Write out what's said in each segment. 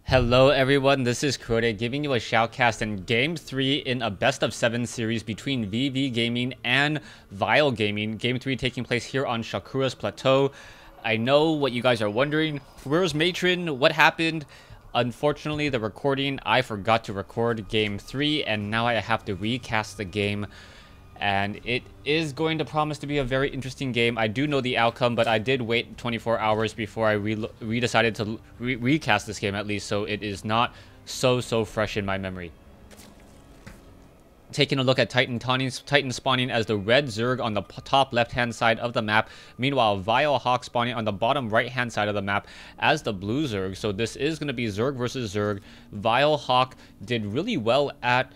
Hello everyone, this is Krode giving you a shoutcast in Game 3 in a best of 7 series between vV Gaming and Vile Gaming. Game 3 taking place here on Shakura's Plateau. I know what you guys are wondering. Where's Matron? What happened? Unfortunately, I forgot to record Game 3 and now I have to recast the game. And it is going to promise to be a very interesting game. I do know the outcome, but I did wait 24 hours before I decided to recast this game at least, so it is not so fresh in my memory. Taking a look at Titan spawning as the red Zerg on the top left-hand side of the map. Meanwhile, Vile Hawk spawning on the bottom right-hand side of the map as the blue Zerg. So this is going to be Zerg versus Zerg. Vile Hawk did really well at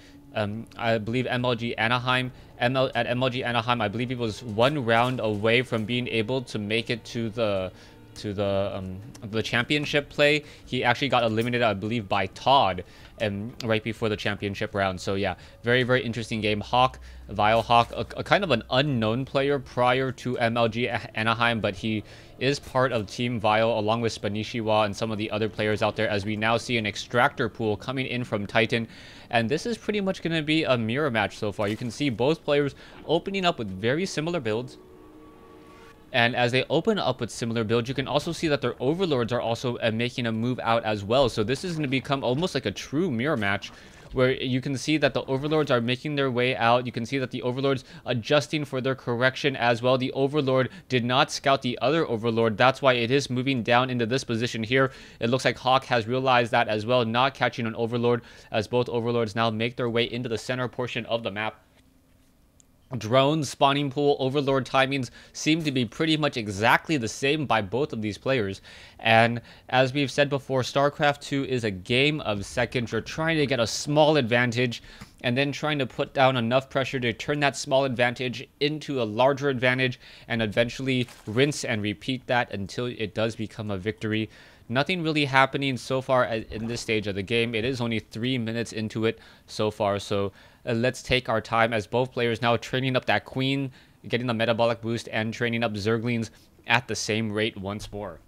I believe MLG Anaheim. At MLG Anaheim, I believe he was one round away from being able to make it to the championship play. He actually got eliminated, I believe, by Todd right before the championship round. So yeah, very interesting game. Vile Hawk, a kind of an unknown player prior to MLG Anaheim, but he is part of Team Vile along with Spanishiwa and some of the other players out there, as we now see an extractor pool coming in from Titan. And this is pretty much going to be a mirror match so far. You can see both players opening up with very similar builds. And as they open up with similar builds, you can also see that their overlords are also making a move out as well. So this is going to become almost like a true mirror match, where you can see that the overlords are making their way out. You can see that the overlords adjusting for their correction as well. The overlord did not scout the other overlord. That's why it is moving down into this position here. It looks like Hawk has realized that as well, not catching an overlord, as both overlords now make their way into the center portion of the map. Drones, spawning pool, overlord timings seem to be pretty much exactly the same by both of these players. And as we've said before, StarCraft 2 is a game of seconds. You're trying to get a small advantage and then trying to put down enough pressure to turn that small advantage into a larger advantage and eventually rinse and repeat that until it does become a victory. Nothing really happening so far in this stage of the game. It is only 3 minutes into it so far, so let's take our time as both players now training up that queen, getting the metabolic boost, and training up Zerglings at the same rate once more.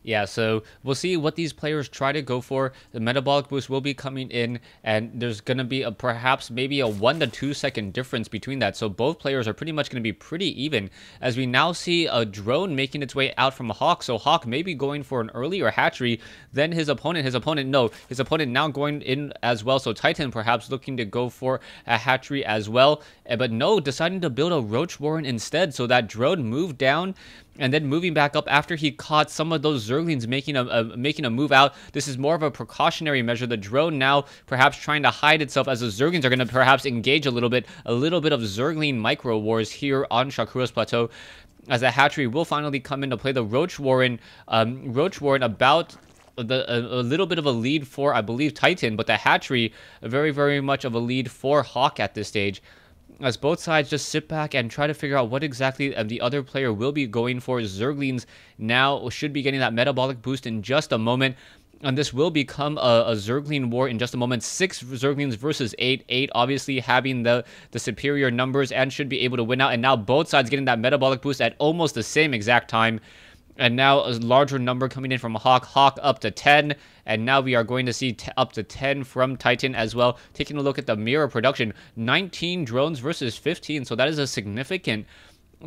Yeah, so we'll see what these players try to go for. The metabolic boost will be coming in, and there's going to be perhaps maybe a 1 to 2 second difference between that. So both players are pretty much going to be pretty even, as we now see a drone making its way out from Hawk. So Hawk may be going for an earlier hatchery than his opponent. His opponent now going in as well. So Titan perhaps looking to go for a hatchery as well. But no, deciding to build a Roach Warren instead. So that drone moved down, and then moving back up after he caught some of those Zerglings making a move out. This is more of a precautionary measure. The drone now perhaps trying to hide itself, as the Zerglings are going to perhaps engage a little bit of Zergling micro wars here on Shakura's Plateau, as the hatchery will finally come into play. The Roach Warren about a little bit of a lead for, I believe, Titan, but the hatchery very much of a lead for Hawk at this stage, as both sides just sit back and try to figure out what exactly the other player will be going for. Zerglings now should be getting that metabolic boost in just a moment, and this will become a Zergling war in just a moment. 6 Zerglings versus 8. 8 obviously having the superior numbers and should be able to win out, and now both sides getting that metabolic boost at almost the same exact time. And now a larger number coming in from Hawk up to 10. And now we are going to see up to 10 from Titan as well. Taking a look at the mirror production, 19 drones versus 15. So that is a significant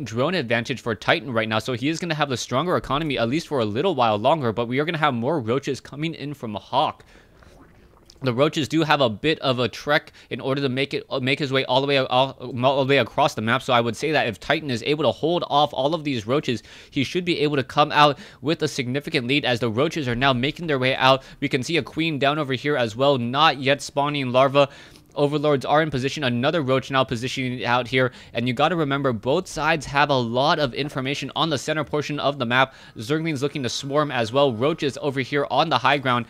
drone advantage for Titan right now. So he is going to have the stronger economy, at least for a little while longer. But we are going to have more roaches coming in from Hawk. The roaches do have a bit of a trek in order to make his way all the way across the map. So I would say that if Titan is able to hold off all of these roaches, he should be able to come out with a significant lead, as the roaches are now making their way out. We can see a queen down over here as well, not yet spawning larva. Overlords are in position. Another roach now positioning out here, and you got to remember both sides have a lot of information on the center portion of the map. Zerglings looking to swarm as well. Roaches over here on the high ground,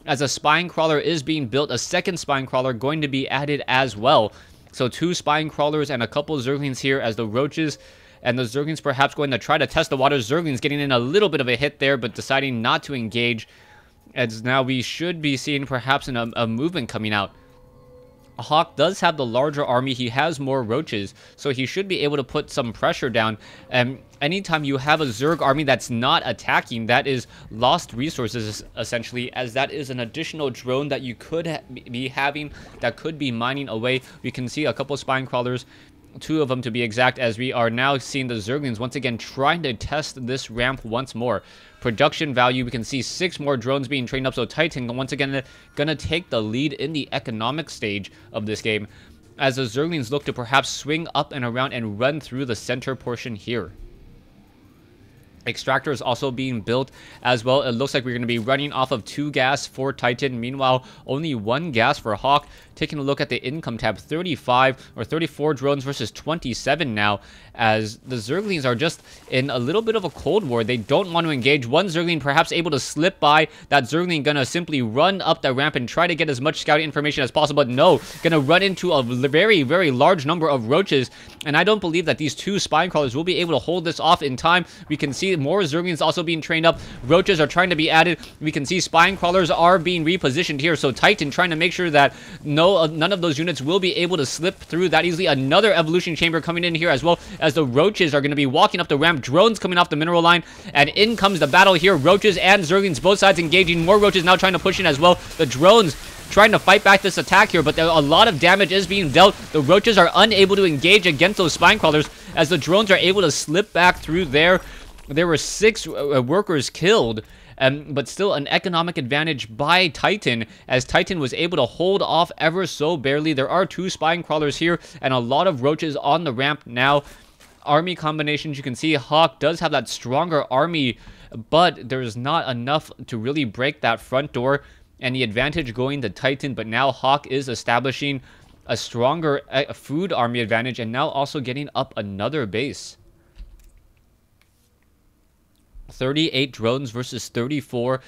as a spine crawler is being built. A second spine crawler going to be added as well. So 2 spine crawlers and a couple Zerglings here, as the roaches and the Zerglings perhaps going to try to test the waters. Zerglings getting in a little bit of a hit there, but deciding not to engage, as now we should be seeing perhaps a movement coming out. Hawk does have the larger army, he has more roaches, so he should be able to put some pressure down. Anytime you have a Zerg army that's not attacking, that is lost resources essentially, as that is an additional drone that you could be having that could be mining away. We can see a couple spine crawlers, 2 of them to be exact, as we are now seeing the Zerglings once again trying to test this ramp once more. Production value, we can see 6 more drones being trained up, so Titan once again gonna take the lead in the economic stage of this game, as the Zerglings look to perhaps swing up and around and run through the center portion here. Extractor is also being built as well. It looks like we're going to be running off of 2 gas for Titan. Meanwhile, only 1 gas for Hawk. Taking a look at the income tab, 35 or 34 drones versus 27 now, as the Zerglings are just in a little bit of a cold war. They don't want to engage. One Zergling perhaps able to slip by. That Zergling gonna simply run up the ramp and try to get as much scouting information as possible. But no, gonna run into a very, very large number of roaches. And I don't believe that these 2 spine crawlers will be able to hold this off in time. We can see more Zerglings also being trained up. Roaches are trying to be added. We can see spine crawlers are being repositioned here. So Titan trying to make sure that none of those units will be able to slip through that easily. Another evolution chamber coming in here, as well as the roaches are going to be walking up the ramp. Drones coming off the mineral line, and in comes the battle here. Roaches and Zerglings, both sides engaging. More roaches now trying to push in as well. The drones trying to fight back this attack here, but a lot of damage is being dealt. The roaches are unable to engage against those spine crawlers, as the drones are able to slip back through there. There were 6 workers killed, but still an economic advantage by Titan, as Titan was able to hold off ever so barely. There are 2 spine crawlers here and a lot of roaches on the ramp now. Army combinations, you can see Hawk does have that stronger army, but there's not enough to really break that front door, and the advantage going to Titan. But now Hawk is establishing a stronger food army advantage, and now also getting up another base. 38 drones versus 34,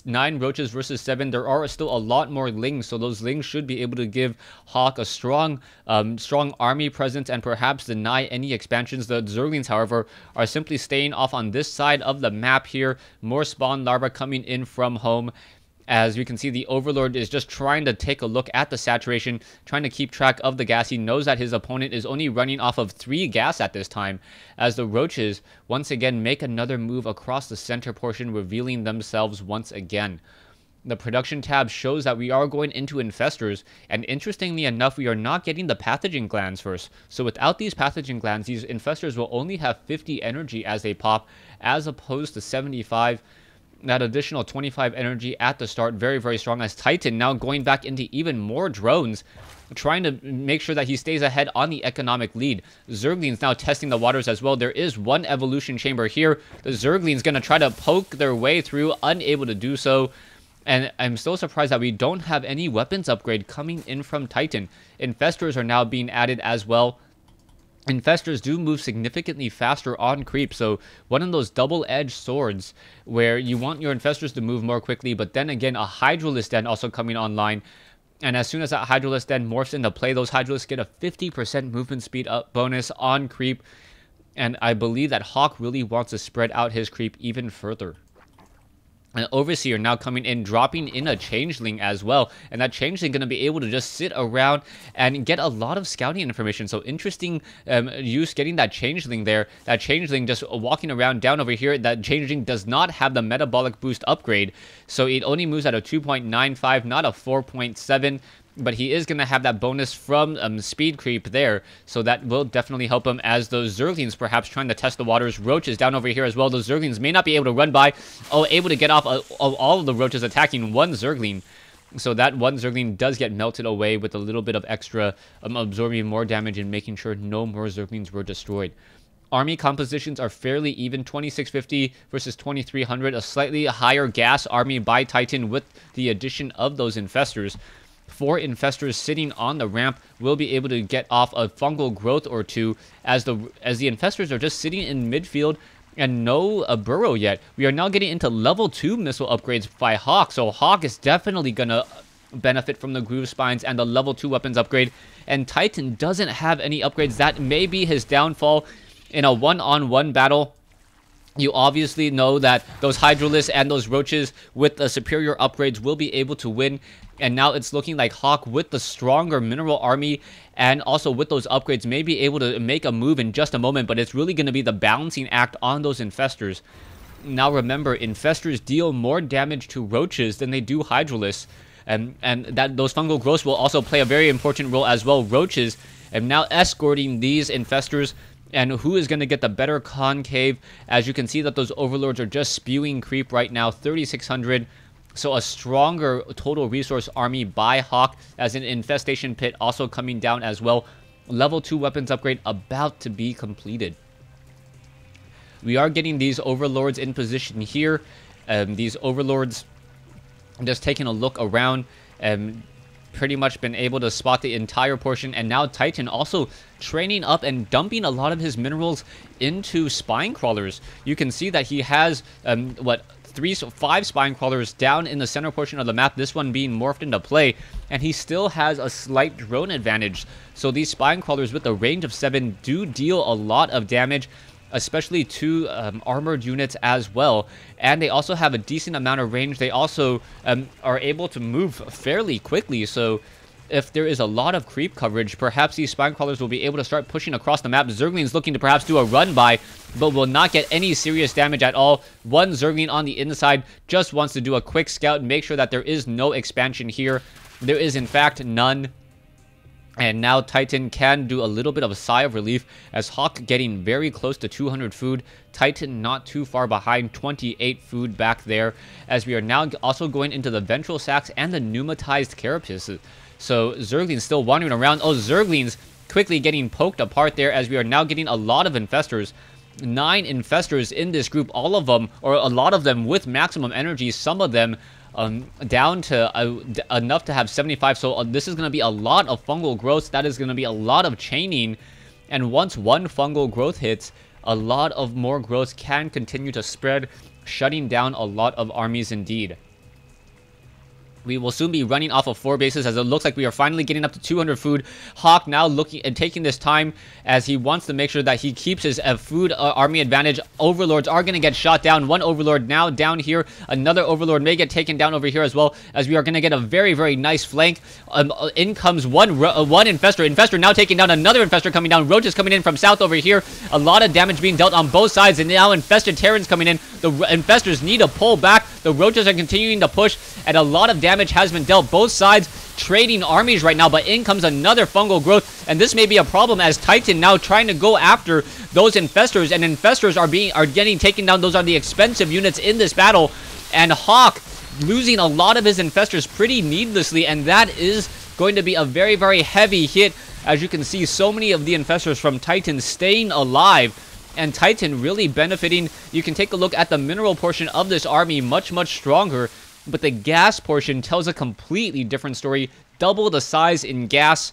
9 roaches versus 7. There are still a lot more lings, so those lings should be able to give Hawk a strong army presence and perhaps deny any expansions. The Zerglings, however, are simply staying off on this side of the map here. More spawn larvae coming in from home. As you can see, the Overlord is just trying to take a look at the saturation, trying to keep track of the gas. He knows that his opponent is only running off of 3 gas at this time, as the roaches once again make another move across the center portion, revealing themselves once again. The production tab shows that we are going into infestors, and interestingly enough, we are not getting the pathogen glands first. So without these pathogen glands, these infestors will only have 50 energy as they pop, as opposed to 75. That additional 25 energy at the start, very, very strong, as Titan now going back into even more drones, trying to make sure that he stays ahead on the economic lead. Zerglings now testing the waters as well. There is 1 evolution chamber here. The Zerglings going to try to poke their way through, unable to do so. And I'm still surprised that we don't have any weapons upgrade coming in from Titan. Infestors are now being added as well. Infestors do move significantly faster on creep, so one of those double-edged swords where you want your infestors to move more quickly, but then again, a Hydralisk Den also coming online. And as soon as that Hydralisk Den morphs into play, those Hydralisks get a 50% movement speed up bonus on creep. And I believe that Hawk really wants to spread out his creep even further. An Overseer now coming in, dropping in a Changeling as well. And that Changeling going to be able to just sit around and get a lot of scouting information. So interesting use getting that Changeling there. That Changeling just walking around down over here. That Changeling does not have the metabolic boost upgrade. So it only moves at a 2.95, not a 4.7. But he is going to have that bonus from speed creep there, so that will definitely help him, as those Zerglings perhaps trying to test the waters. Roaches down over here as well. Those Zerglings may not be able to run by. Oh, able to get off all of the roaches attacking 1 Zergling. So that 1 Zergling does get melted away with a little bit of extra absorbing more damage and making sure no more Zerglings were destroyed. Army compositions are fairly even, 2650 versus 2300. A slightly higher gas army by Titan with the addition of those infestors. 4 infestors sitting on the ramp will be able to get off a fungal growth or 2, as the infestors are just sitting in midfield and no burrow yet. We are now getting into level 2 missile upgrades by Hawk, so Hawk is definitely gonna benefit from the groove spines and the level 2 weapons upgrade. And Titan doesn't have any upgrades. That may be his downfall in a one-on-one battle. You obviously know that those Hydralisks and those Roaches with the superior upgrades will be able to win. And now it's looking like Hawk with the stronger mineral army and also with those upgrades may be able to make a move in just a moment. But it's really going to be the balancing act on those Infestors. Now remember, Infestors deal more damage to Roaches than they do Hydralisks. And that those fungal growths will also play a very important role as well. Roaches and now escorting these Infestors. And who is going to get the better concave? As you can see that those Overlords are just spewing creep right now, 3,600. So a stronger total resource army by Hawk, as an Infestation Pit also coming down as well. Level 2 weapons upgrade about to be completed. We are getting these Overlords in position here. These Overlords, just taking a look around, pretty much been able to spot the entire portion. And now Titan also training up and dumping a lot of his minerals into spine crawlers. You can see that he has 5 spine crawlers down in the center portion of the map, this one being morphed into play, and he still has a slight drone advantage. So these spine crawlers with a range of 7 do deal a lot of damage, especially to armored units as well. And they also have a decent amount of range. They also are able to move fairly quickly. So if there is a lot of creep coverage, perhaps these spine crawlers will be able to start pushing across the map. Zergling's looking to perhaps do a run by, but will not get any serious damage at all. One Zergling on the inside just wants to do a quick scout and make sure that there is no expansion here. There is in fact none. And now Titan can do a little bit of a sigh of relief as Hawk getting very close to 200 food. Titan not too far behind, 28 food back there, as we are now also going into the Ventral Sacs and the Pneumatized Carapaces. So Zergling's still wandering around. Oh, Zergling's quickly getting poked apart there as we are now getting a lot of Infestors. 9 Infestors in this group, all of them, or a lot of them with maximum energy, some of them down to enough to have 75. So this is going to be a lot of fungal growth. That is going to be a lot of chaining. And once one fungal growth hits, a lot of more growth can continue to spread, shutting down a lot of armies indeed. We will soon be running off of 4 bases as it looks like we are finally getting up to 200 food. Hawk now looking and taking this time as he wants to make sure that he keeps his food army advantage. Overlords are going to get shot down. One Overlord now down here. Another Overlord may get taken down over here as well, as we are going to get a very, very nice flank. In comes one Infestor. Infestor now taking down another Infestor coming down. Roaches coming in from south over here. A lot of damage being dealt on both sides, and now Infested Terrans coming in. The Infestors need to pull back. The Roaches are continuing to push, and a lot of damage has been dealt. Both sides trading armies right now, but in comes another fungal growth, and this may be a problem as Titan now trying to go after those Infestors, and Infestors are getting taken down. Those are the expensive units in this battle, and Hawk losing a lot of his Infestors pretty needlessly, and that is going to be a very, very heavy hit. As you can see, so many of the Infestors from Titan staying alive, and Titan really benefiting. You can take a look at the mineral portion of this army, much, much stronger. But the gas portion tells a completely different story. Double the size in gas.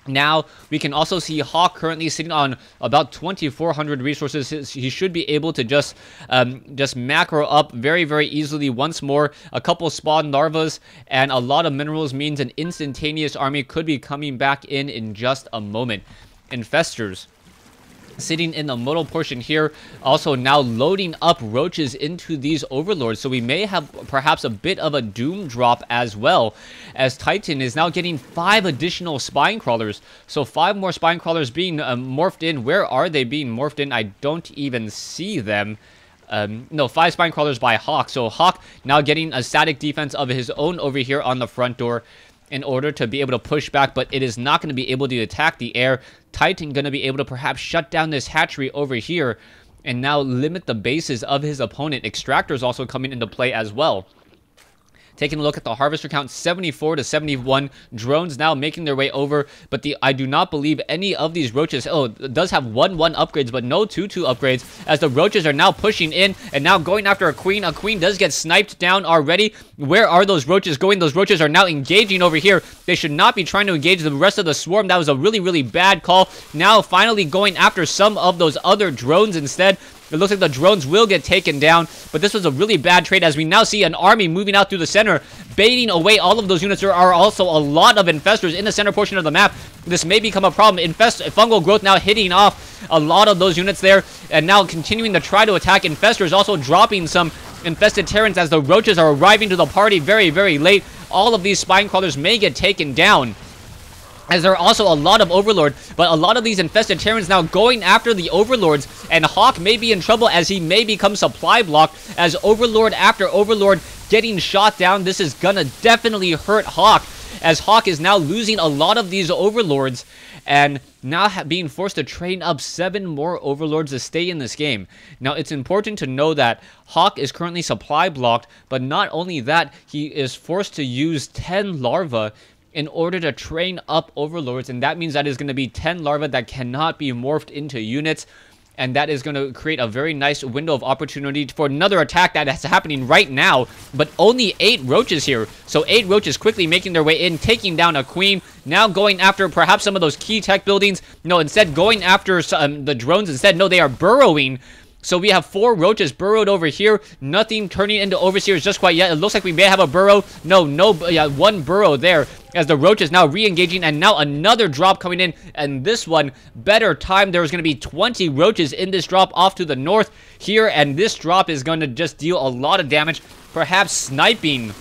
Now, we can also see Hawk currently sitting on about 2,400 resources. He should be able to just macro up very, very easily once more. A couple spawn larvas and a lot of minerals means an instantaneous army could be coming back in just a moment. Infestors sitting in the middle portion here, also now loading up Roaches into these Overlords, so we may have perhaps a bit of a doom drop as well, as Titan is now getting 5 additional spine crawlers. So 5 more spine crawlers being morphed in. Where are they being morphed in? I don't even see them. No, 5 spine crawlers by Hawk. So Hawk now getting a static defense of his own over here on the front door in order to be able to push back, but it is not going to be able to attack the air. Titan going to be able to perhaps shut down this hatchery over here and now limit the bases of his opponent. Extractors also coming into play as well. Taking a look at the harvester count, 74 to 71. Drones now making their way over, but I do not believe any of these Roaches. Oh, it does have 1-1 upgrades, but no 2-2 upgrades, as the Roaches are now pushing in and now going after a Queen. A Queen does get sniped down already. Where are those Roaches going? Those Roaches are now engaging over here. They should not be trying to engage the rest of the swarm. That was a really, really bad call. Now finally going after some of those other drones instead. It looks like the drones will get taken down, but this was a really bad trade as we now see an army moving out through the center, baiting away all of those units. There are also a lot of Infestors in the center portion of the map, this may become a problem. Fungal growth now hitting off a lot of those units there, and now continuing to try to attack. Infestor is also dropping some infested Terrans as the roaches are arriving to the party very, very late. All of these spine crawlers may get taken down, as there are also a lot of Overlord, but a lot of these infested Terrans now going after the Overlords, and Hawk may be in trouble as he may become supply blocked, as Overlord after Overlord getting shot down. This is gonna definitely hurt Hawk, as Hawk is now losing a lot of these Overlords, and now being forced to train up 7 more Overlords to stay in this game. Now, it's important to know that Hawk is currently supply blocked, but not only that, he is forced to use 10 larvae in order to train up Overlords, and that means that is going to be 10 larvae that cannot be morphed into units, and that is going to create a very nice window of opportunity for another attack that is happening right now, but only 8 roaches here. So 8 roaches quickly making their way in, taking down a queen, now going after perhaps some of those key tech buildings. No, instead going after the drones instead. No, they are burrowing. So we have 4 roaches burrowed over here. Nothing turning into overseers just quite yet. It looks like we may have a burrow. No, 1 burrow there, as the roach is now re-engaging, and now another drop coming in, and this one better time. There's going to be 20 roaches in this drop off to the north here, and this drop is going to just deal a lot of damage, perhaps sniping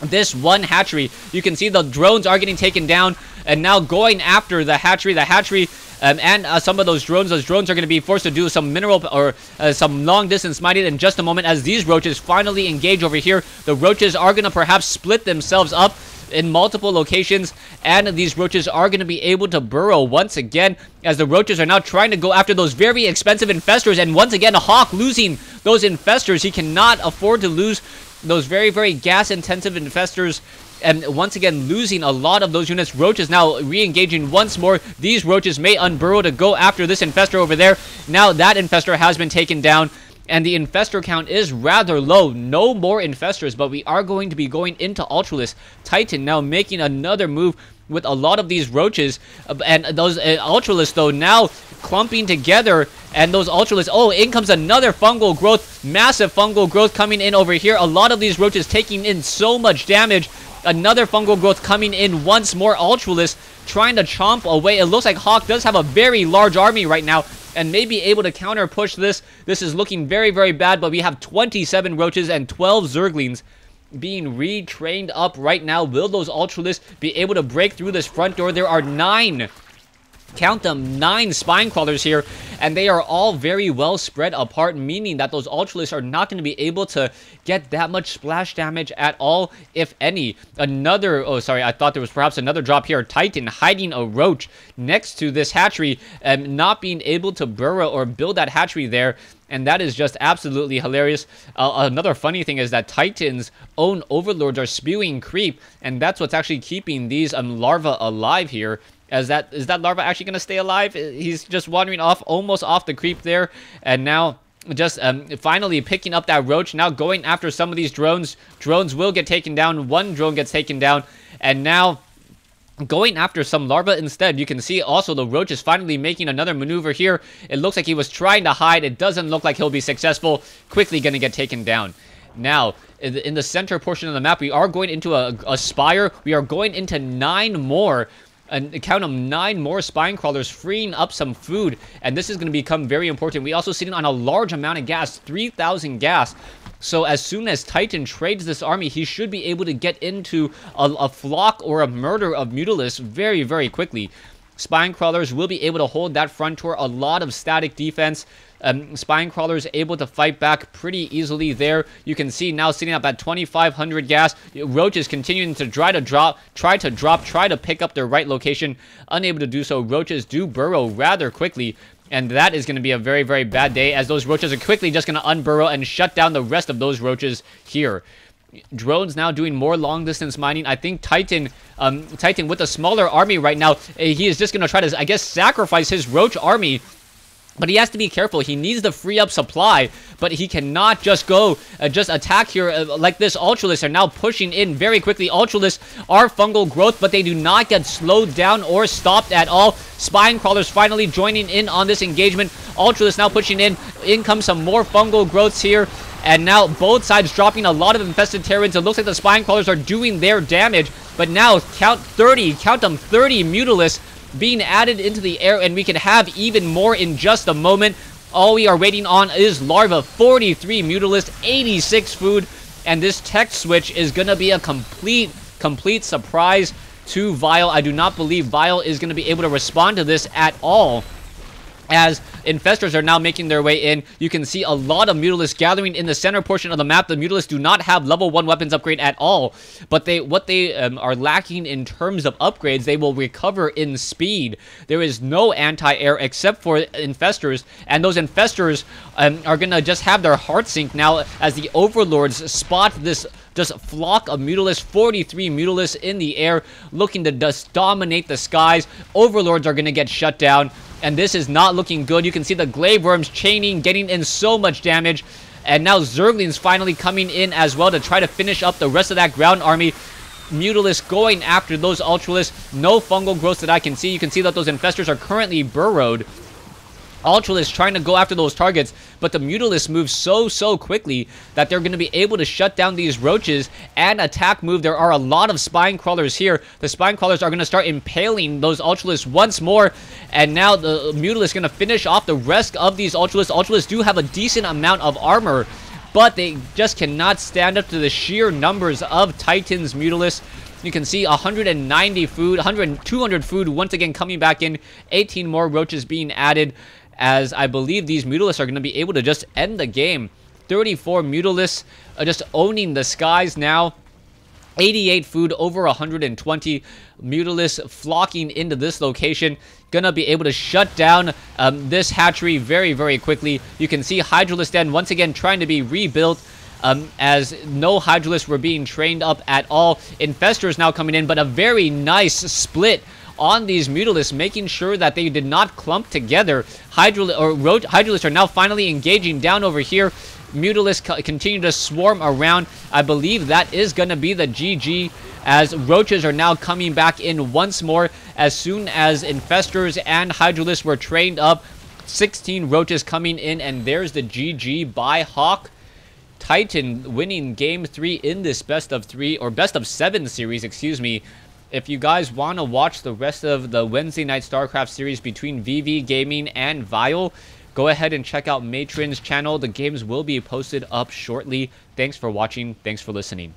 this one hatchery. You can see the drones are getting taken down, and now going after the hatchery. And some of those drones are going to be forced to do some mineral or some long distance mining in just a moment, as these roaches finally engage over here. The roaches are going to perhaps split themselves up in multiple locations, and these roaches are going to be able to burrow once again, as the roaches are now trying to go after those very expensive infestors. And once again, Hawk losing those infestors. He cannot afford to lose those very, very gas intensive infestors, and once again losing a lot of those units. Roaches now re-engaging once more. These roaches may unburrow to go after this infestor over there. Now that infestor has been taken down, and the infestor count is rather low. No more infestors, but we are going to be going into Ultralisk. Titan now making another move with a lot of these roaches, and those Ultralisk though now clumping together, and those Ultralisk, oh, in comes another fungal growth, massive fungal growth coming in over here. A lot of these roaches taking in so much damage. Another fungal growth coming in once more. Ultralisk trying to chomp away. It looks like Hawk does have a very large army right now, and may be able to counter push this. This is looking very, very bad, but we have 27 roaches and 12 zerglings being retrained up right now. Will those Ultralisk be able to break through this front door? There are 9, count them, 9 spine crawlers here, and they are all very well spread apart, meaning that those Ultralisks are not going to be able to get that much splash damage at all, if any. Another, oh sorry, I thought there was perhaps another drop here. Titan hiding a roach next to this hatchery, and not being able to burrow or build that hatchery there, and that is just absolutely hilarious. Another funny thing is that Titan's own overlords are spewing creep, and that's what's actually keeping these larvae alive here. Is that larva actually going to stay alive? He's just wandering off, almost off the creep there, and now just finally picking up that roach. Now going after some of these drones. Drones will get taken down. 1 drone gets taken down, and now going after some larvae instead. You can see also the roach is finally making another maneuver here. It looks like he was trying to hide. It doesn't look like he'll be successful. Quickly going to get taken down. Now, in the center portion of the map, we are going into a spire. We are going into 9 more. And count them, 9 more spine crawlers, freeing up some food, and this is going to become very important. We also sitting on a large amount of gas, 3,000 gas. So as soon as Titan trades this army, he should be able to get into a flock or a murder of Mutalisk very, very quickly. Spine crawlers will be able to hold that front door. A lot of static defense. Spine crawlers able to fight back pretty easily there. You can see now sitting up at 2,500 gas. Roaches continuing to try to pick up their right location. Unable to do so. Roaches do burrow rather quickly, and that is going to be a very, very bad day, as those roaches are quickly just going to unburrow and shut down the rest of those roaches here. Drones now doing more long distance mining. I think Titan with a smaller army right now, he is just going to try to, I guess, sacrifice his roach army. But he has to be careful. He needs to free up supply, but he cannot just go just attack here like this. Ultralisk are now pushing in very quickly. Ultralisk are fungal growth, but they do not get slowed down or stopped at all. Spine crawlers finally joining in on this engagement. Ultralisk now pushing in. In comes some more fungal growths here. And now both sides dropping a lot of infested Terrans. It looks like the spine crawlers are doing their damage. But now count them, 30 Mutalisk being added into the air, and we can have even more in just a moment. All we are waiting on is Larva, 43 Mutalisk, 86 food, and this tech switch is going to be a complete surprise to Vile. I do not believe Vile is going to be able to respond to this at all, as Infestors are now making their way in. You can see a lot of Mutalisk gathering in the center portion of the map. The Mutalisk do not have level 1 weapons upgrade at all, but what they are lacking in terms of upgrades, they will recover in speed. There is no anti-air except for Infestors, and those Infestors are going to just have their heart sink now as the Overlords spot this just flock of Mutalisk, 43 Mutalisk in the air, looking to just dominate the skies. Overlords are going to get shut down, and this is not looking good. You can see the Glaive Worms chaining, getting in so much damage, and now Zerglings finally coming in as well to try to finish up the rest of that ground army. Mutalisk going after those Ultralisks. No fungal growth that I can see. You can see that those Infestors are currently burrowed. Ultralisk trying to go after those targets, but the Mutalisk move so quickly that they're going to be able to shut down these roaches and attack move. There are a lot of spine crawlers here. The spine crawlers are going to start impaling those Ultralisks once more, and now the Mutalisk going to finish off the rest of these Ultralisks. Ultralisks do have a decent amount of armor, but they just cannot stand up to the sheer numbers of Titan's Mutalisk. You can see 190 food, 200 food once again coming back in, 18 more roaches being added, as I believe these Mutalisks are going to be able to just end the game. 34 Mutalisks just owning the skies now. 88 food, over 120 Mutalisks flocking into this location. Gonna be able to shut down this hatchery very quickly. You can see Hydralisk Den once again trying to be rebuilt, as no Hydralisks were being trained up at all. Infestors now coming in, but a very nice split on these Mutalisks, making sure that they did not clump together. Hydralisks are now finally engaging down over here. Mutalisks continue to swarm around. I believe that is going to be the GG, as roaches are now coming back in once more as soon as Infestors and Hydralisks were trained up. 16 roaches coming in, and there's the GG by Hawk. Titan winning game 3 in this best of 3 or best of 7 series, excuse me. If you guys want to watch the rest of the Wednesday night StarCraft series between vV Gaming and Vile, go ahead and check out Matron's channel. The games will be posted up shortly. Thanks for watching. Thanks for listening.